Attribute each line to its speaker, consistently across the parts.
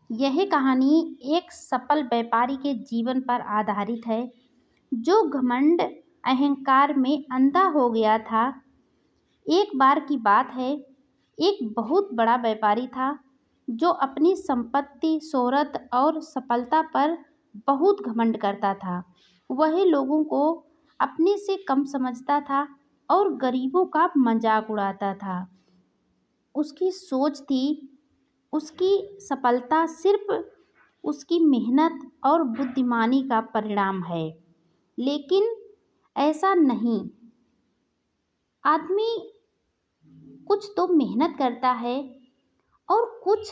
Speaker 1: यह कहानी एक सफल व्यापारी के जीवन पर आधारित है जो घमंड अहंकार में अंधा हो गया था। एक बार की बात है, एक बहुत बड़ा व्यापारी था जो अपनी संपत्ति, शोहरत और सफलता पर बहुत घमंड करता था। वह लोगों को अपने से कम समझता था और गरीबों का मजाक उड़ाता था। उसकी सोच थी उसकी सफलता सिर्फ उसकी मेहनत और बुद्धिमानी का परिणाम है। लेकिन ऐसा नहीं। आदमी कुछ तो मेहनत करता है और कुछ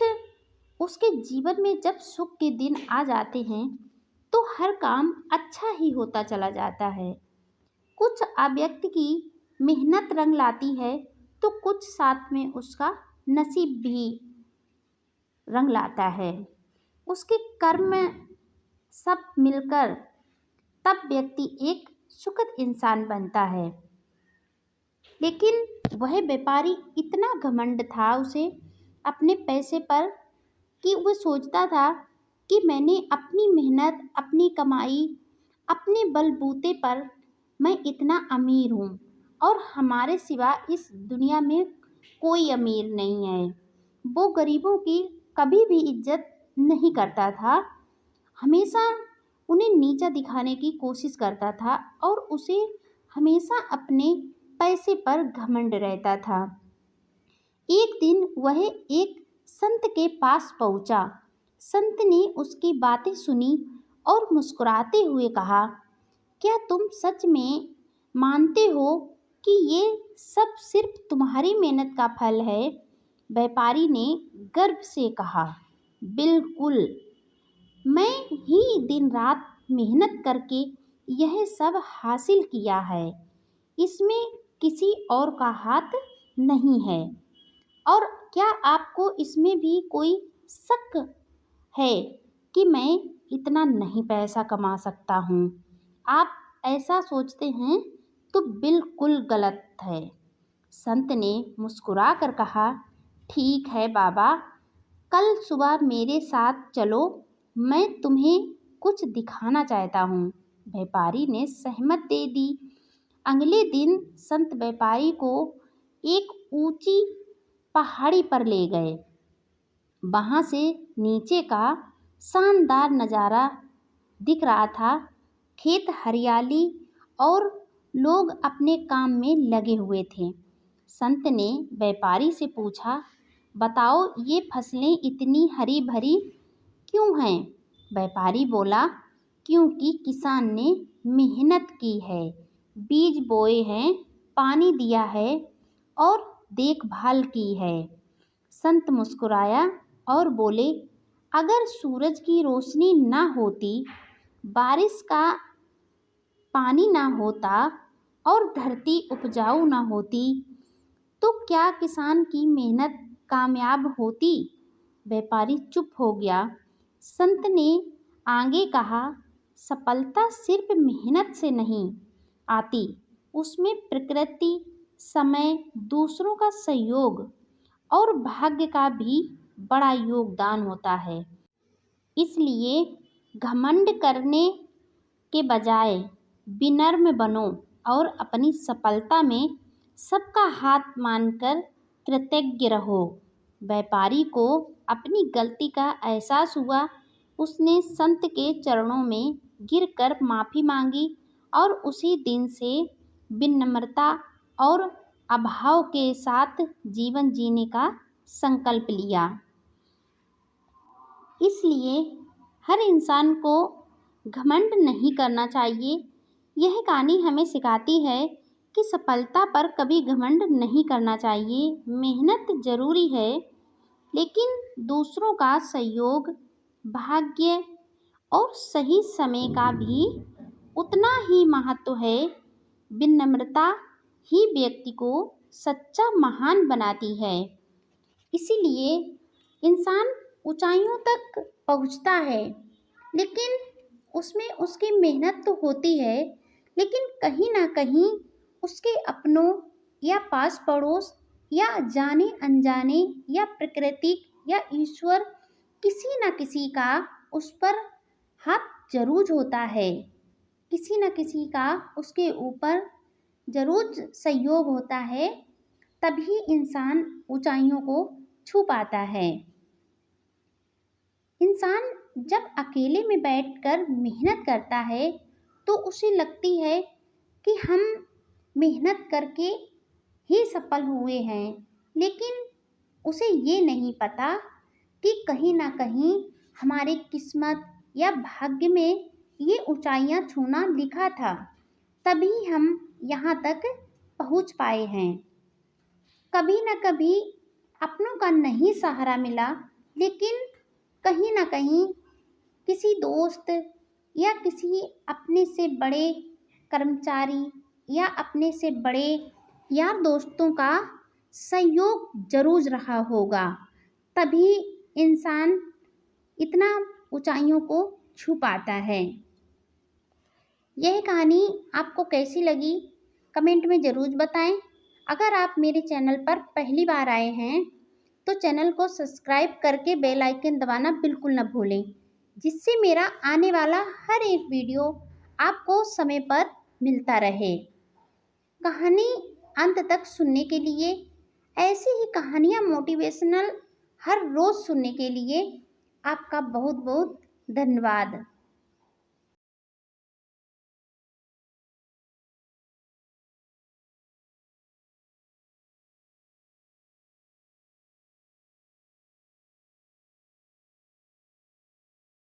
Speaker 1: उसके जीवन में जब सुख के दिन आ जाते हैं तो हर काम अच्छा ही होता चला जाता है। कुछ व्यक्ति की मेहनत रंग लाती है तो कुछ साथ में उसका नसीब भी रंग लाता है। उसके कर्म सब मिलकर तब व्यक्ति एक सुखद इंसान बनता है। लेकिन वह व्यापारी इतना घमंड था उसे अपने पैसे पर कि वह सोचता था कि मैंने अपनी मेहनत, अपनी कमाई, अपने बलबूते पर मैं इतना अमीर हूँ और हमारे सिवा इस दुनिया में कोई अमीर नहीं है। वो गरीबों की कभी भी इज्जत नहीं करता था, हमेशा उन्हें नीचा दिखाने की कोशिश करता था और उसे हमेशा अपने पैसे पर घमंड रहता था। एक दिन वह एक संत के पास पहुंचा। संत ने उसकी बातें सुनी और मुस्कुराते हुए कहा, क्या तुम सच में मानते हो कि ये सब सिर्फ तुम्हारी मेहनत का फल है? व्यापारी ने गर्व से कहा, बिल्कुल, मैं ही दिन रात मेहनत करके यह सब हासिल किया है। इसमें किसी और का हाथ नहीं है। और क्या आपको इसमें भी कोई शक है कि मैं इतना नहीं पैसा कमा सकता हूँ? आप ऐसा सोचते हैं तो बिल्कुल गलत है। संत ने मुस्कुरा कर कहा, ठीक है बाबा, कल सुबह मेरे साथ चलो, मैं तुम्हें कुछ दिखाना चाहता हूँ। व्यापारी ने सहमत दे दी। अगले दिन संत व्यापारी को एक ऊंची पहाड़ी पर ले गए। वहाँ से नीचे का शानदार नज़ारा दिख रहा था। खेत, हरियाली और लोग अपने काम में लगे हुए थे। संत ने व्यापारी से पूछा, बताओ ये फसलें इतनी हरी भरी क्यों हैं? व्यापारी बोला, क्योंकि किसान ने मेहनत की है, बीज बोए हैं, पानी दिया है और देखभाल की है। संत मुस्कुराया और बोले, अगर सूरज की रोशनी ना होती, बारिश का पानी ना होता और धरती उपजाऊ ना होती तो क्या किसान की मेहनत कामयाब होती? व्यापारी चुप हो गया। संत ने आगे कहा, सफलता सिर्फ मेहनत से नहीं आती, उसमें प्रकृति, समय, दूसरों का सहयोग और भाग्य का भी बड़ा योगदान होता है। इसलिए घमंड करने के बजाय विनम्र बनो और अपनी सफलता में सबका हाथ मानकर कृतज्ञ रहो। व्यापारी को अपनी गलती का एहसास हुआ। उसने संत के चरणों में गिरकर माफ़ी मांगी और उसी दिन से विनम्रता और अभाव के साथ जीवन जीने का संकल्प लिया। इसलिए हर इंसान को घमंड नहीं करना चाहिए। यह कहानी हमें सिखाती है कि सफलता पर कभी घमंड नहीं करना चाहिए। मेहनत ज़रूरी है, लेकिन दूसरों का सहयोग, भाग्य और सही समय का भी उतना ही महत्व है। विनम्रता ही व्यक्ति को सच्चा महान बनाती है। इसीलिए इंसान ऊंचाइयों तक पहुंचता है, लेकिन उसमें उसकी मेहनत तो होती है, लेकिन कहीं ना कहीं उसके अपनों या पास पड़ोस या जाने अनजाने या प्रकृति या ईश्वर की किसी न किसी का उस पर हाथ जरूर होता है, किसी न किसी का उसके ऊपर जरूर सहयोग होता है, तभी इंसान ऊंचाइयों को छू पाता है। इंसान जब अकेले में बैठकर मेहनत करता है तो उसे लगती है कि हम मेहनत करके ही सफल हुए हैं, लेकिन उसे ये नहीं पता कि कहीं ना कहीं हमारी किस्मत या भाग्य में ये ऊंचाइयां छूना लिखा था, तभी हम यहाँ तक पहुँच पाए हैं। कभी ना कभी अपनों का नहीं सहारा मिला, लेकिन कहीं ना कहीं किसी दोस्त या किसी अपने से बड़े कर्मचारी या अपने से बड़े यार दोस्तों का सहयोग जरूर रहा होगा, तभी इंसान इतना ऊंचाइयों को छू पाता है। यह कहानी आपको कैसी लगी कमेंट में ज़रूर बताएं। अगर आप मेरे चैनल पर पहली बार आए हैं तो चैनल को सब्सक्राइब करके बेल आइकन दबाना बिल्कुल न भूलें, जिससे मेरा आने वाला हर एक वीडियो आपको समय पर मिलता रहे। कहानी अंत तक सुनने के लिए, ऐसी ही कहानियाँ मोटिवेशनल हर रोज़ सुनने के लिए आपका बहुत बहुत धन्यवाद।